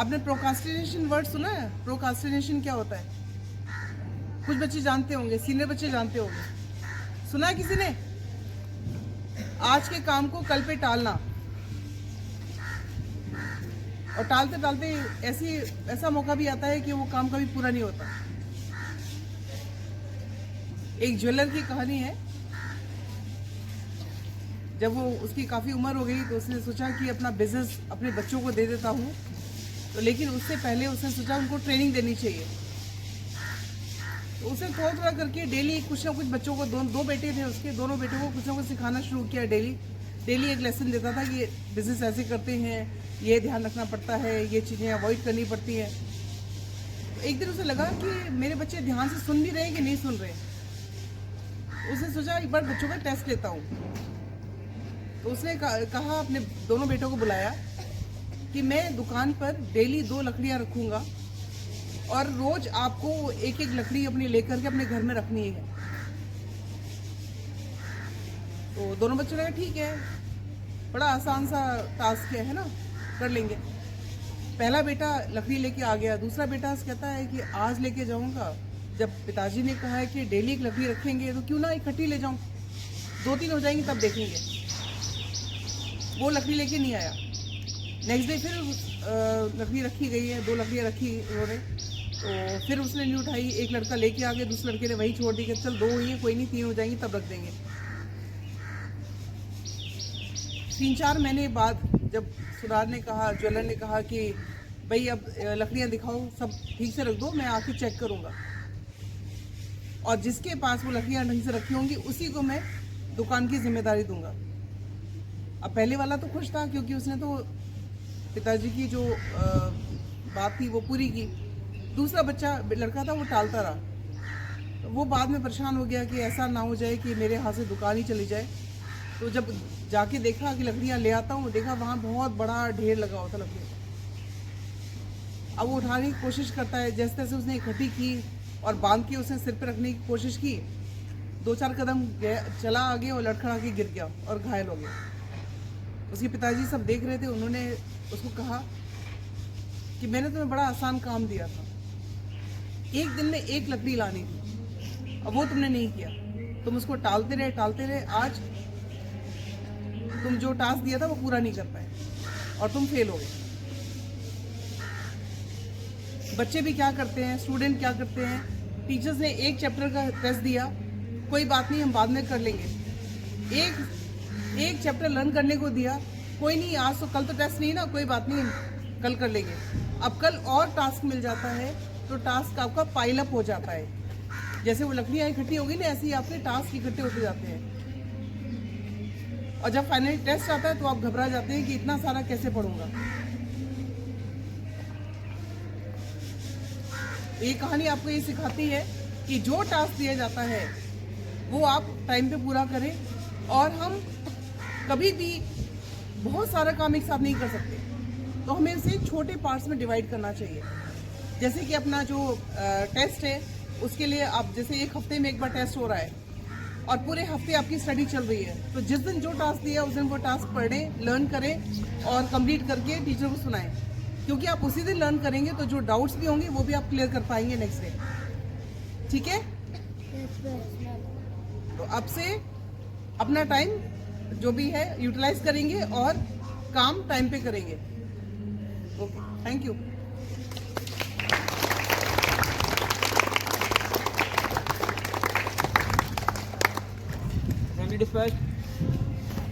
आपने procrastination word सुना है? प्रोकास्टिनेशन क्या होता है? कुछ बच्चे जानते होंगे, सीनियर बच्चे जानते होंगे। सुना है किसी ने? आज के काम को कल पे टालना, और टालते टालते ऐसा मौका भी आता है कि वो काम कभी पूरा नहीं होता। एक ज्वेलर की कहानी है। जब वो उसकी काफ़ी उम्र हो गई तो उसने सोचा कि अपना बिजनेस अपने बच्चों को दे देता हूँ, तो लेकिन उससे पहले उसने सोचा उनको ट्रेनिंग देनी चाहिए। तो उसने थोड़ा थोड़ा करके डेली कुछ ना कुछ बच्चों को, दो बेटे थे उसके, दोनों बेटों को कुछ ना कुछ सिखाना शुरू किया। डेली एक लेसन देता था कि बिजनेस ऐसे करते हैं, ये ध्यान रखना पड़ता है, ये चीज़ें अवॉइड करनी पड़ती हैं। तो एक दिन उसे लगा कि मेरे बच्चे ध्यान से सुन भी रहे हैं कि नहीं सुन रहे। उसने सोचा एक बार बच्चों का टेस्ट लेता हूँ। तो उसने कहा, अपने दोनों बेटों को बुलाया कि मैं दुकान पर डेली 2 लकड़ियाँ रखूँगा और रोज आपको एक एक लकड़ी अपनी लेकर के अपने घर में रखनी है। तो दोनों बच्चों ने कहा ठीक है, बड़ा आसान सा टास्क है ना, कर लेंगे। पहला बेटा लकड़ी लेके आ गया, दूसरा बेटा कहता है कि आज लेके जाऊंगा, जब पिताजी ने कहा है कि डेली एक लकड़ी रखेंगे तो क्यों ना इकट्ठी ले जाऊं, 2-3 हो जाएंगी तब देखेंगे। वो लकड़ी लेके नहीं आया। नेक्स्ट डे फिर लकड़ी रखी गई है, 2 लकड़ियाँ रखी उन्होंने, तो फिर उसने नहीं उठाई। एक लड़का लेके आ गया, दूसरे लड़के ने वही छोड़ दी कि चल 2 हुई है, कोई नहीं, 3 हो जाएंगी तब रख देंगे। 3-4 महीने बाद जब सुनार ने कहा, ज्वेलर ने कहा कि भाई अब लकड़ियाँ दिखाओ, सब ठीक से रख दो, मैं आके चेक करूँगा, और जिसके पास वो लकड़ियाँ ढंग से रखी होंगी उसी को मैं दुकान की जिम्मेदारी दूंगा। अब पहले वाला तो खुश था क्योंकि उसने तो पिताजी की जो बात थी वो पूरी की। दूसरा बच्चा लड़का था, वो टालता रहा। तो वो बाद में परेशान हो गया कि ऐसा ना हो जाए कि मेरे हाथ से दुकान ही चली जाए। तो जब जाके देखा कि लकड़ियाँ ले आता हूँ, देखा वहाँ बहुत बड़ा ढेर लगा हुआ था लकड़ियों। अब वो उठाने की कोशिश करता है, जैसे तैसे उसने इकट्ठी की और बांध के उसने सिर पर रखने की कोशिश की। 2-4 कदम चला आगे और लड़खड़ा के गिर गया और घायल हो गया। उसके पिताजी सब देख रहे थे। उन्होंने उसको कहा कि मैंने तुम्हें बड़ा आसान काम दिया था, एक दिन में 1 लकड़ी लानी थी, अब वो तुमने नहीं किया। तुम उसको टालते रहे, आज तुम जो टास्क दिया था वो पूरा नहीं कर पाए और तुम फेल हो गए। बच्चे भी क्या करते हैं, स्टूडेंट क्या करते हैं, टीचर्स ने 1 चैप्टर का टेस्ट दिया, कोई बात नहीं हम बाद में कर लेंगे। एक चैप्टर लर्न करने को दिया, कोई नहीं आज तो, कल तो टेस्ट नहीं ना, कोई बात नहीं कल कर लेंगे। अब कल और टास्क मिल जाता है तो टास्क आपका पाइल अप हो जाता है। जैसे वो लकड़ियाँ इकट्ठी होगी ना, ऐसे ही आपके टास्क इकट्ठे होते जाते हैं। और जब फाइनली टेस्ट आता है तो आप घबरा जाते हैं कि इतना सारा कैसे पढ़ूंगा। ये कहानी आपको ये सिखाती है कि जो टास्क दिया जाता है वो आप टाइम पे पूरा करें, और हम कभी भी बहुत सारा काम एक साथ नहीं कर सकते, तो हमें इसे छोटे पार्ट्स में डिवाइड करना चाहिए। जैसे कि अपना जो टेस्ट है उसके लिए आप जैसे 1 हफ्ते में एक बार टेस्ट हो रहा है और पूरे हफ्ते आपकी स्टडी चल रही है, तो जिस दिन जो टास्क दिया उस दिन वो टास्क पढ़ें, लर्न करें और कंप्लीट करके टीचर को सुनाएं, क्योंकि आप उसी दिन लर्न करेंगे तो जो डाउट्स भी होंगे वो भी आप क्लियर कर पाएंगे नेक्स्ट डे। ठीक है? तो अब से अपना टाइम जो भी है यूटिलाइज करेंगे और काम टाइम पे करेंगे। Okay, thank you. डिस्पैच